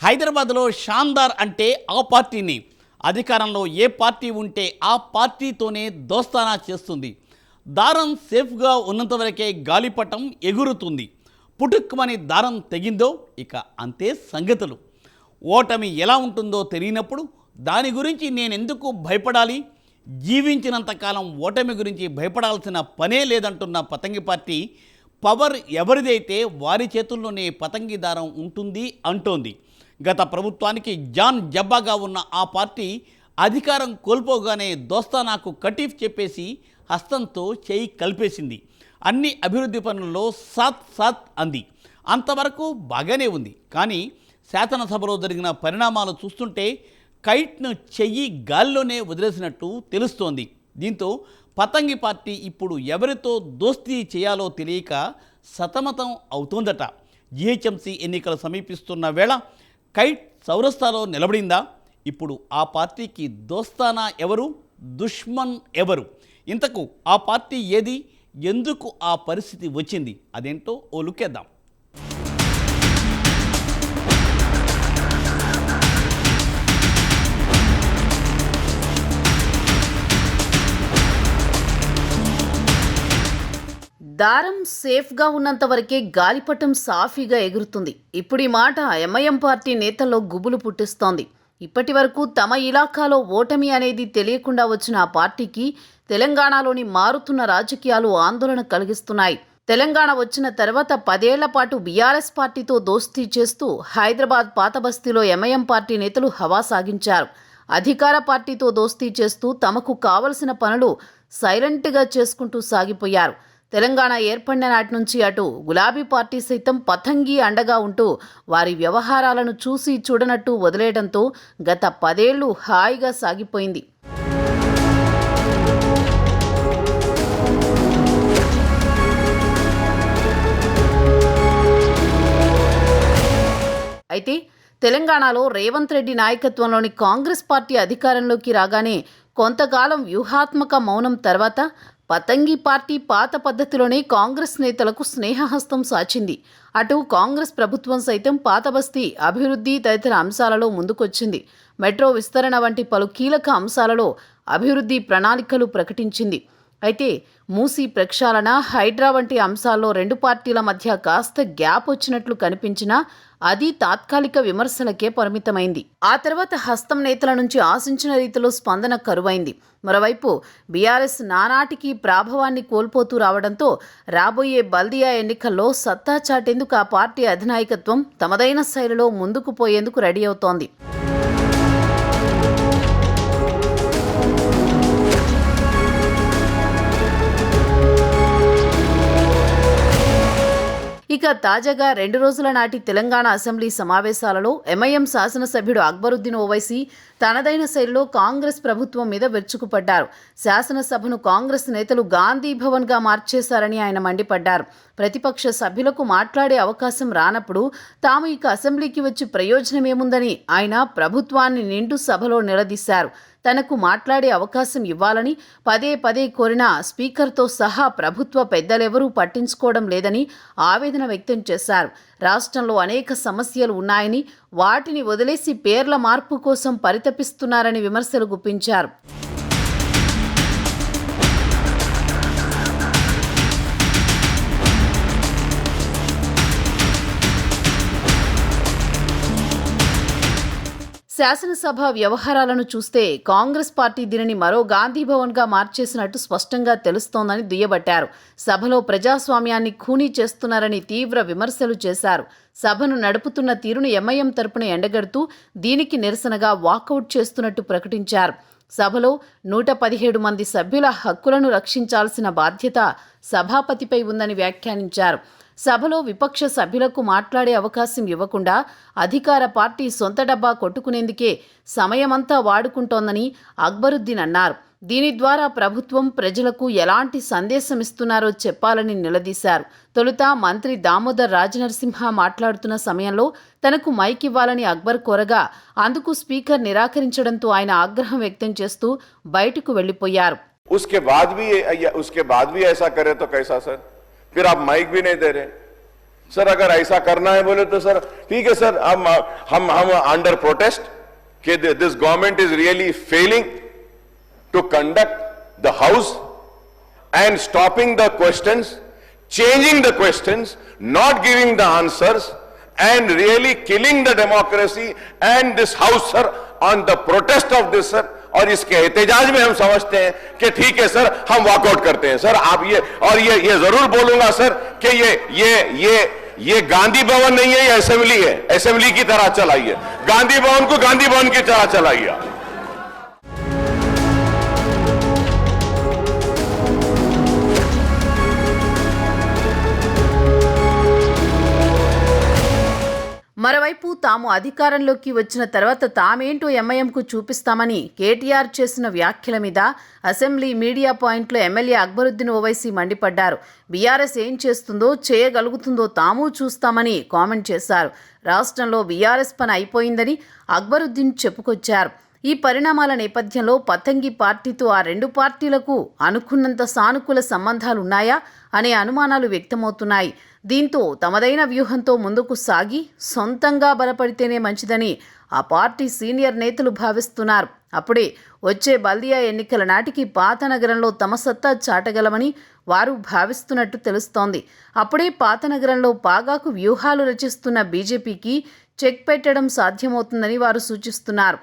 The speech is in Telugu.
హైదరాబాద్లో షాందార్ అంటే ఆ పార్టీని, అధికారంలో ఏ పార్టీ ఉంటే ఆ పార్టీతోనే దోస్తానా చేస్తుంది. దారం సేఫ్గా ఉన్నంతవరకే గాలిపటం ఎగురుతుంది. పుటుక్కుమని దారం తెగిందో ఇక అంతే సంగతులు. ఓటమి ఎలా ఉంటుందో తెలియనప్పుడు దాని గురించి నేనెందుకు భయపడాలి, జీవించినంతకాలం ఓటమి గురించి భయపడాల్సిన పనే లేదంటున్న పతంగి పార్టీ పవర్ ఎవరిదైతే వారి చేతుల్లోనే పతంగి దారం ఉంటుంది అంటోంది. గత ప్రభుత్వానికి జాన్ జబ్బాగా ఉన్న ఆ పార్టీ అధికారం కోల్పోగానే దోస్తానాకు కటీఫ్ చెప్పేసి హస్తంతో చేయి కలిపేసింది. అన్ని అభివృద్ధి పనుల్లో సాత్ సాత్ అంది. అంతవరకు బాగానే ఉంది. కానీ శాసనసభలో జరిగిన పరిణామాలు చూస్తుంటే కైట్ను చెయ్యి గాల్లోనే వదిలేసినట్టు తెలుస్తోంది. దీంతో పతంగి పార్టీ ఇప్పుడు ఎవరితో దోస్తీ చేయాలో తెలియక సతమతం అవుతోందట. జీహెచ్ఎంసీ ఎన్నికలు సమీపిస్తున్న వేళ కైట్ చౌరస్తాలో నిలబడిందా? ఇప్పుడు ఆ పార్టీకి దోస్తానా ఎవరు, దుష్మన్ ఎవరు? ఇంతకు ఆ పార్టీ ఏది, ఎందుకు ఆ పరిస్థితి వచ్చింది? అదేంటో ఓ లుక్కేద్దాం. దారం సేఫ్గా ఉన్నంత వరకే గాలిపటం సాఫీగా ఎగురుతుంది. ఇప్పుడు ఈ మాట ఎంఐఎం పార్టీ నేతల్లో గుబులు పుట్టిస్తోంది. ఇప్పటి వరకు తమ ఇలాకాలో ఓటమి అనేది తెలియకుండా వచ్చిన ఆ పార్టీకి తెలంగాణలోని మారుతున్న రాజకీయాలు ఆందోళన కలిగిస్తున్నాయి. తెలంగాణ వచ్చిన తర్వాత 10 ఏళ్ల పాటు బీఆర్ఎస్ పార్టీతో దోస్తీ చేస్తూ హైదరాబాద్ పాతబస్తీలో ఎంఐఎం పార్టీ నేతలు హవా సాగించారు. అధికార పార్టీతో దోస్తీ చేస్తూ తమకు కావలసిన పనులు సైలెంట్గా చేసుకుంటూ సాగిపోయారు. తెలంగాణ ఏర్పడిన నాటి నుంచి అటు గులాబీ పార్టీ సైతం పతంగి అండగా ఉంటూ వారి వ్యవహారాలను చూసి చూడనట్టు వదిలేయడంతో గత 10 ఏళ్లు హాయిగా సాగిపోయింది. అయితే తెలంగాణలో రేవంత్ రెడ్డి నాయకత్వంలోని కాంగ్రెస్ పార్టీ అధికారంలోకి రాగానే కొంతకాలం వ్యూహాత్మక మౌనం తర్వాత పతంగి పార్టీ పాత పద్ధతిలోనే కాంగ్రెస్ నేతలకు స్నేహహస్తం సాచింది. అటు కాంగ్రెస్ ప్రభుత్వం సైతం పాతబస్తీ అభివృద్ధి తదితర అంశాలలో ముందుకొచ్చింది. మెట్రో విస్తరణ వంటి పలు కీలక అంశాలలో అభివృద్ధి ప్రణాళికలు ప్రకటించింది. అయితే మూసీ ప్రక్షాళన, హైడ్రా వంటి అంశాల్లో రెండు పార్టీల మధ్య కాస్త గ్యాప్ వచ్చినట్లు కనిపించినా అది తాత్కాలిక విమర్శలకే పరిమితమైంది. ఆ తర్వాత హస్తం నేతల నుంచి ఆశించిన రీతిలో స్పందన కరువైంది. మరోవైపు బీఆర్ఎస్ నానాటికి ప్రాభవాన్ని కోల్పోతూ రావడంతో రాబోయే బల్దియా ఎన్నికల్లో సత్తా చాటేందుకు ఆ పార్టీ అధినాయకత్వం తమదైన శైలిలో ముందుకు పోయేందుకు రెడీ అవుతోంది. ఇక తాజాగా 2 రోజుల నాటి తెలంగాణ అసెంబ్లీ సమావేశాలలో ఎంఐఎం శాసనసభ్యుడు అక్బరుద్దీన్ ఓవైసీ తనదైన శైలిలో కాంగ్రెస్ ప్రభుత్వం మీద విరుచుకుపడ్డారు. శాసనసభను కాంగ్రెస్ నేతలు గాంధీ భవన్గా మార్చేశారని ఆయన మండిపడ్డారు. ప్రతిపక్ష సభ్యులకు మాట్లాడే అవకాశం రానప్పుడు తాము ఇక అసెంబ్లీకి వచ్చి ప్రయోజనమేముందని ఆయన ప్రభుత్వాన్ని నిండు సభలో నిలదీశారు. తనకు మాట్లాడే అవకాశం ఇవ్వాలని పదే పదే కోరిన స్పీకర్తో సహా ప్రభుత్వ పెద్దలెవరూ పట్టించుకోవడం లేదని ఆవేదన వ్యక్తం చేశారు. రాష్ట్రంలో అనేక సమస్యలు ఉన్నాయని, వాటిని వదిలేసి పేర్ల మార్పు కోసం పరితపిస్తున్నారని విమర్శలు గుప్పించారు. శాసనసభ వ్యవహారాలను చూస్తే కాంగ్రెస్ పార్టీ దీనిని మరో గాంధీ భవన్గా మార్చేసినట్టు స్పష్టంగా తెలుస్తోందని దుయ్యబట్టారు. సభలో ప్రజాస్వామ్యాన్ని ఖూనీ చేస్తున్నారని తీవ్ర విమర్శలు చేశారు. సభను నడుపుతున్న తీరును ఎంఐఎం తరపున ఎండగడుతూ దీనికి నిరసనగా వాకౌట్ చేస్తున్నట్టు ప్రకటించారు. సభలో 117 మంది సభ్యుల హక్కులను రక్షించాల్సిన బాధ్యత సభాపతిపై ఉందని వ్యాఖ్యానించారు. సభలో విపక్ష సభ్యులకు మాట్లాడే అవకాశం ఇవ్వకుండా అధికార పార్టీ సొంత డబ్బా కొట్టుకునేందుకే సమయమంతా వాడుకుంటోందని అక్బరుద్దీన్ అన్నారు. దీని ద్వారా ప్రభుత్వం ప్రజలకు ఎలాంటి సందేశం ఇస్తున్నారో చెప్పాలని నిలదీశారు. తొలుత మంత్రి దామోదర్ రాజనరసింహ మాట్లాడుతున్న సమయంలో తనకు మైక్ ఇవ్వాలని అక్బర్ కోరగా అందుకు స్పీకర్ నిరాకరించడంతో ఆయన ఆగ్రహం వ్యక్తం చేస్తూ బయటకు వెళ్లిపోయారు. उसके बाद भी ऐसा करे तो कैसा सर? फिर आप माइक भी नहीं दे रहे, सर अगर ऐसा करना है बोले तो सर ठीक है सर, हम अंडर प्रोटेस्ट कि this government is really failing to conduct the house and stopping the questions, changing the questions, not giving the answers, and really killing the democracy and this house, sir, on the protest of this, sir. और इसके एहतजाज में हम समझते हैं कि ठीक है सर, हम वॉकआउट करते हैं सर। आप ये जरूर बोलूंगा सर कि ये गांधी भवन नहीं है, ये असेंबली है, असेंबली की तरह चलाइए, गांधी भवन को गांधी भवन की तरह चलाइए। మరోవైపు తాము అధికారంలోకి వచ్చిన తర్వాత తామేంటో ఎంఐఎంకు చూపిస్తామని కేటీఆర్ చేసిన వ్యాఖ్యల మీద అసెంబ్లీ మీడియా పాయింట్లో ఎమ్మెల్యే అక్బరుద్దీన్ ఓవైసీ మండిపడ్డారు. బీఆర్ఎస్ ఏం చేస్తుందో చేయగలుగుతుందో తాము చూస్తామని కామెంట్ చేశారు. రాష్ట్రంలో బీఆర్ఎస్ పని అయిపోయిందని అక్బరుద్దీన్ చెప్పుకొచ్చారు. ఈ పరిణామాల నేపథ్యంలో పతంగి పార్టీతో ఆ రెండు పార్టీలకు అనుకున్నంత సానుకూల సంబంధాలున్నాయా అనే అనుమానాలు వ్యక్తమవుతున్నాయి. దీంతో తమదైన వ్యూహంతో ముందుకు సాగి సొంతంగా బలపడితేనే మంచిదని ఆ పార్టీ సీనియర్ నేతలు భావిస్తున్నారు. అప్పుడే వచ్చే బల్దియా ఎన్నికల నాటికి పాత నగరంలో తమ సత్తా చాటగలమని వారు భావిస్తున్నట్టు తెలుస్తోంది. అప్పుడే పాత నగరంలో పాగాకు వ్యూహాలు రచిస్తున్న బీజేపీకి చెక్ పెట్టడం సాధ్యమవుతుందని వారు సూచిస్తున్నారు.